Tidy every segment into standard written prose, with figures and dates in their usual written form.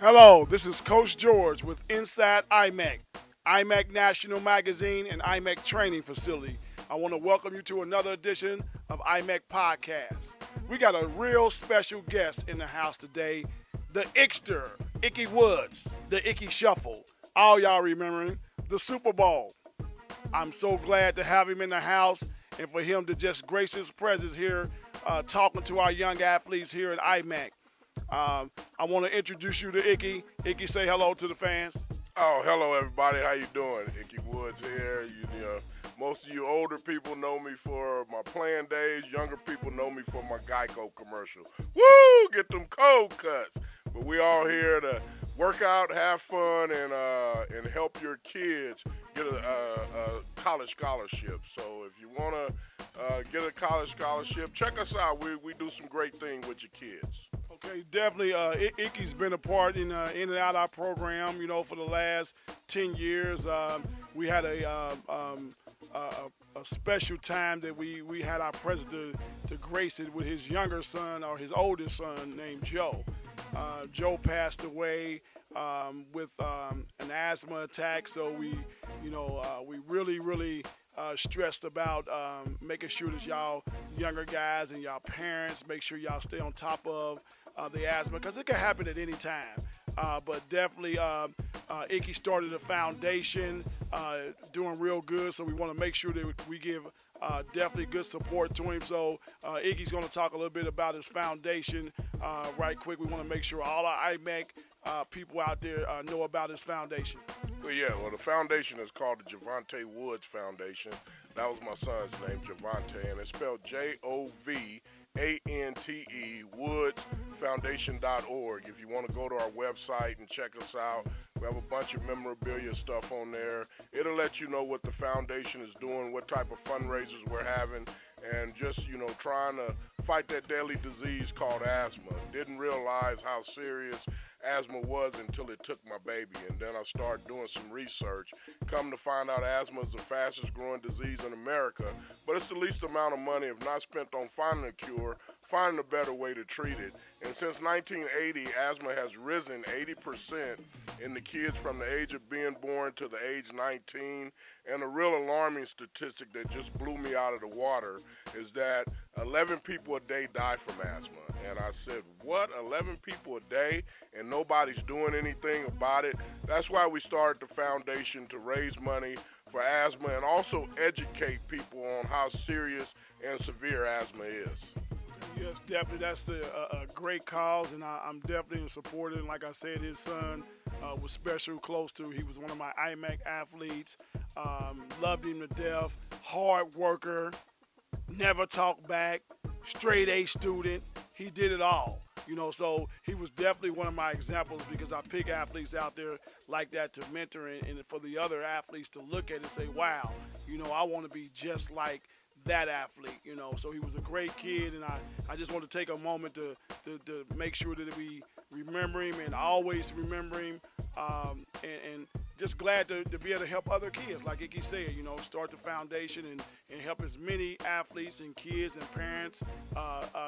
Hello, this is Coach George with Inside IMEC, IMEC National Magazine and IMEC Training Facility. I want to welcome you to another edition of IMEC Podcast. We got a real special guest in the house today, the Ickster, Icky Woods, the Icky Shuffle. All y'all remembering the Super Bowl. I'm so glad to have him in the house and for him to just grace his presence here talking to our young athletes here at IMEC. I want to introduce you to Icky. Icky, say hello to the fans. Oh, hello everybody. How you doing? Icky Woods here. You know, most of you older people know me for my playing days. Younger people know me for my Geico commercial. Woo! Get them cold cuts. But we all here to work out, have fun, and help your kids get a college scholarship. So if you want to get a college scholarship, check us out. We do some great things with your kids. Okay, definitely. Icky's been a part in and out our program, you know, for the last 10 years. We had a special time that we had our president to grace it with his younger son, or his oldest son, named Joe. Joe passed away with an asthma attack, so we really stressed about making sure that y'all younger guys and y'all parents make sure y'all stay on top of the asthma, because it can happen at any time. But definitely, Icky started a foundation doing real good, so we want to make sure that we give definitely good support to him. So Icky's going to talk a little bit about his foundation right quick. We want to make sure all our IMEC people out there know about his foundation. Well, the foundation is called the Javante Woods Foundation. That was my son's name, Javante, and it's spelled Jovante Woods Foundation.org. If you want to go to our website and check us out, we have a bunch of memorabilia stuff on there. It'll let you know what the foundation is doing, what type of fundraisers we're having, and just, you know, trying to fight that deadly disease called asthma. Didn't realize how serious asthma was until it took my baby, and then I started doing some research. Come to find out, asthma is the fastest growing disease in America, but it's the least amount of money, if not spent on finding a cure, finding a better way to treat it. And since 1980, asthma has risen 80% in the kids from the age of being born to the age 19. And a real alarming statistic that just blew me out of the water is that 11 people a day die from asthma. And I said, what, 11 people a day, and nobody's doing anything about it? That's why we started the foundation, to raise money for asthma and also educate people on how serious and severe asthma is. Yes, definitely. That's a great cause, and I'm definitely in support of it. And like I said, his son was special, close to. He was one of my IMEC athletes. Loved him to death. Hard worker, never talked back, straight A student. He did it all. You know, so he was definitely one of my examples, because I pick athletes out there like that to mentor, and for the other athletes to look at and say, wow, you know, I want to be just like that athlete, you know. So he was a great kid, and I just want to take a moment to make sure that we remember him and always remember him, and just glad to be able to help other kids, like Icky said, you know, start the foundation and help as many athletes and kids and parents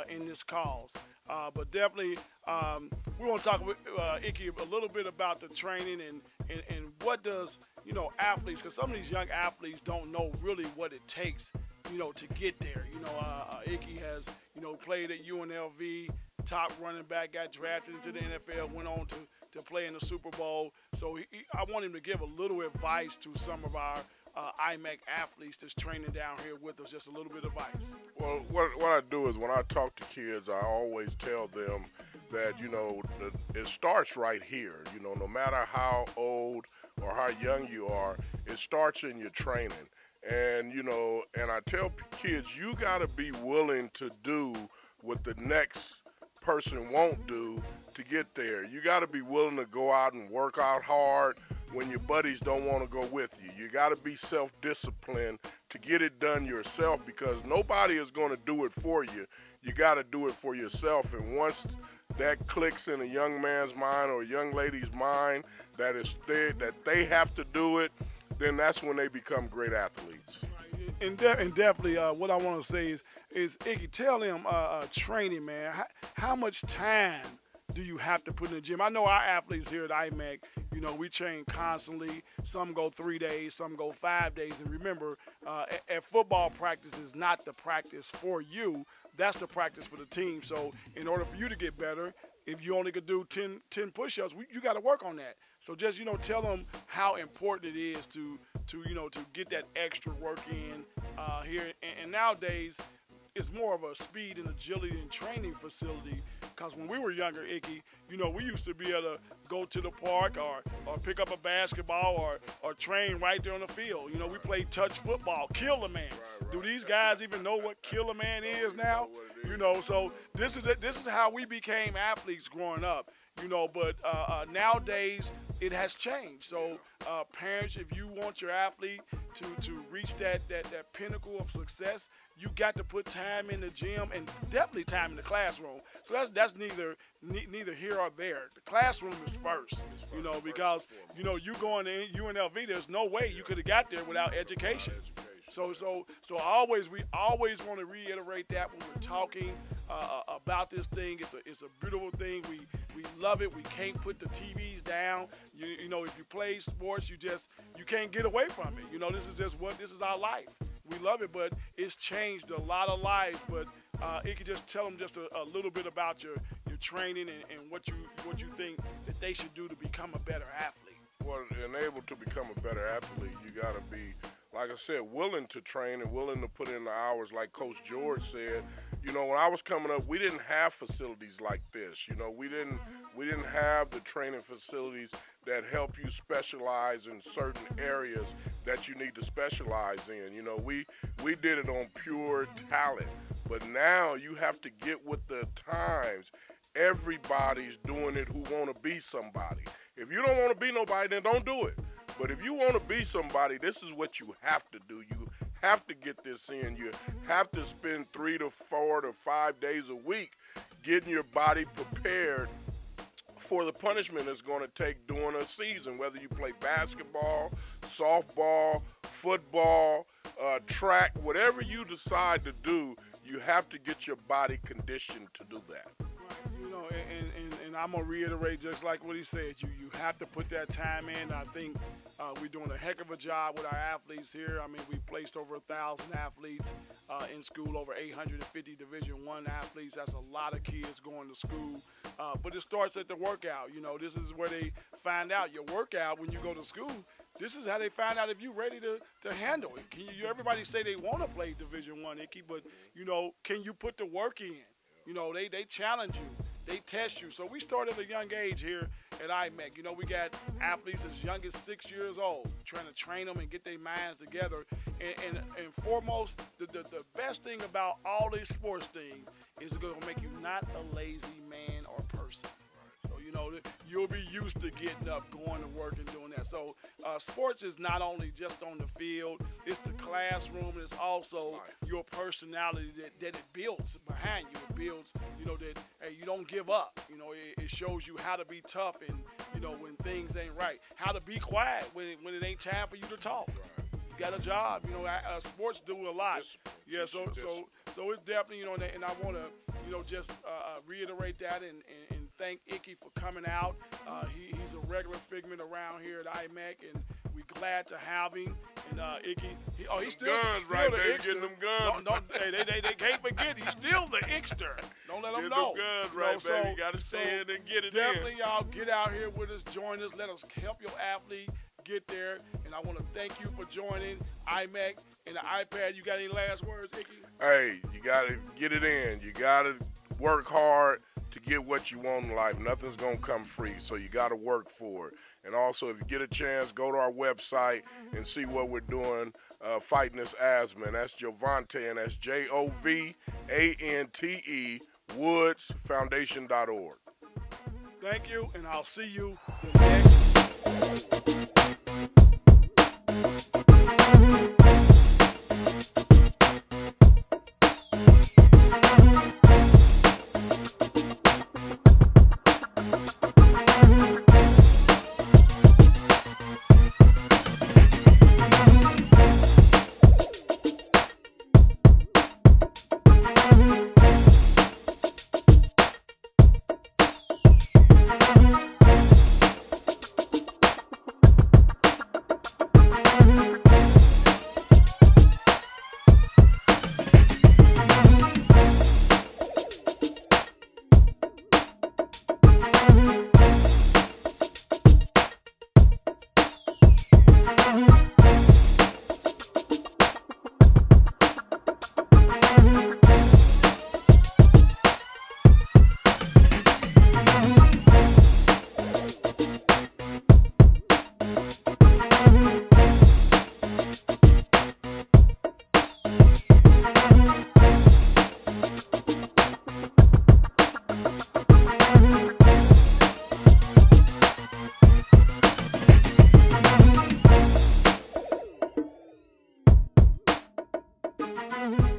in this cause. But definitely, we want to talk with Icky a little bit about the training and what does, you know, athletes, because some of these young athletes don't know really what it takes, you know, to get there. You know, Icky has, you know, played at UNLV, top running back, got drafted into the NFL, went on to play in the Super Bowl. So I want him to give a little advice to some of our IMEC athletes that's training down here with us, just a little bit of advice. Well, what I do is when I talk to kids, I always tell them that, you know, it starts right here. You know, no matter how old or how young you are, it starts in your training. And, you know, and I tell kids, you got to be willing to do what the next person won't do to get there. You got to be willing to go out and work out hard when your buddies don't want to go with you. You got to be self-disciplined to get it done yourself, because nobody is going to do it for you. You got to do it for yourself. And once that clicks in a young man's mind or a young lady's mind that they have to do it, then that's when they become great athletes. And definitely, what I want to say is Icky, tell them training, man. How much time do you have to put in the gym? I know our athletes here at IMEC, you know, we train constantly. Some go 3 days, some go 5 days. And remember, at football practice is not the practice for you. That's the practice for the team. So in order for you to get better, if you only could do 10 push-ups, you got to work on that. So just, you know, tell them how important it is to get that extra work in here. And nowadays, it's more of a speed and agility and training facility, because when we were younger, Icky, you know, we used to be able to go to the park or pick up a basketball or train right there on the field. You know, we played touch football, kill a man. Right. Do these guys even know what kill a man is now? You know, so this is how we became athletes growing up. You know, but nowadays it has changed. So parents, if you want your athlete to reach that pinnacle of success, you got to put time in the gym and definitely time in the classroom. So that's neither here or there. The classroom is first, you know, because you know, you going to UNLV, there's no way you could have got there without education. So we always want to reiterate that when we're talking about this thing. It's a beautiful thing. We love it. We can't put the TVs down. You know, if you play sports, you can't get away from it. You know, this is our life. We love it, but it's changed a lot of lives. But it could just tell them just a little bit about your training and what you think that they should do to become a better athlete. Well, and able to become a better athlete, you got to be, like I said, willing to train and willing to put in the hours. Like Coach George said, you know, when I was coming up, we didn't have facilities like this. You know, we didn't have the training facilities that help you specialize in certain areas that you need to specialize in. You know, we did it on pure talent, but now you have to get with the times. Everybody's doing it who want to be somebody. If you don't want to be nobody, then don't do it. But if you want to be somebody, this is what you have to do. You have to get this in. You have to spend 3 to 4 to 5 days a week getting your body prepared for the punishment it's going to take during a season, whether you play basketball, softball, football, track, whatever you decide to do, you have to get your body conditioned to do that. You know, and I'm going to reiterate just like what he said. You have to put that time in. I think we're doing a heck of a job with our athletes here. I mean, we placed over 1,000 athletes in school, over 850 Division I athletes. That's a lot of kids going to school. But it starts at the workout. You know, this is where they find out your workout when you go to school. This is how they find out if you're ready to handle it. Everybody say they want to play Division I, Icky, but, you know, can you put the work in? You know, they challenge you. They test you. So we started at a young age here at IMEC. You know, we got athletes as young as 6 years old, trying to train them and get their minds together. And foremost, the best thing about all these sports things is it's going to make you not a lazy man or person. So, you know, you'll be used to getting up, going to work, and doing that. So sports is not only just on the field, it's the classroom, and it's also your personality that it builds behind you. It builds, you know, that, hey, you don't give up. You know, it shows you how to be tough and, you know, when things ain't right. How to be quiet when it ain't time for you to talk. You got a job. You know, sports do a lot. Yeah, so it's definitely, you know, and I want to, you know, just reiterate that and thank Icky for coming out. He's a regular figment around here at IMEC, and we're glad to have him. And Icky, he's still guns, still right, the baby, Ickster. getting them guns. Hey, they can't forget he's still the Ickster. Don't let them know. Get them guns, right, baby. You got to stay in and get it definitely, y'all get out here with us, join us, let us help your athlete get there. And I want to thank you for joining IMEC and the iPad. You got any last words, Icky? Hey, you got to get it in. You got to work hard to get what you want in life. Nothing's going to come free, so you got to work for it. And also, if you get a chance, go to our website and see what we're doing fighting this asthma. And that's Jovante, and that's Jovante, woodsfoundation.org. Thank you, and I'll see you the next Imectv.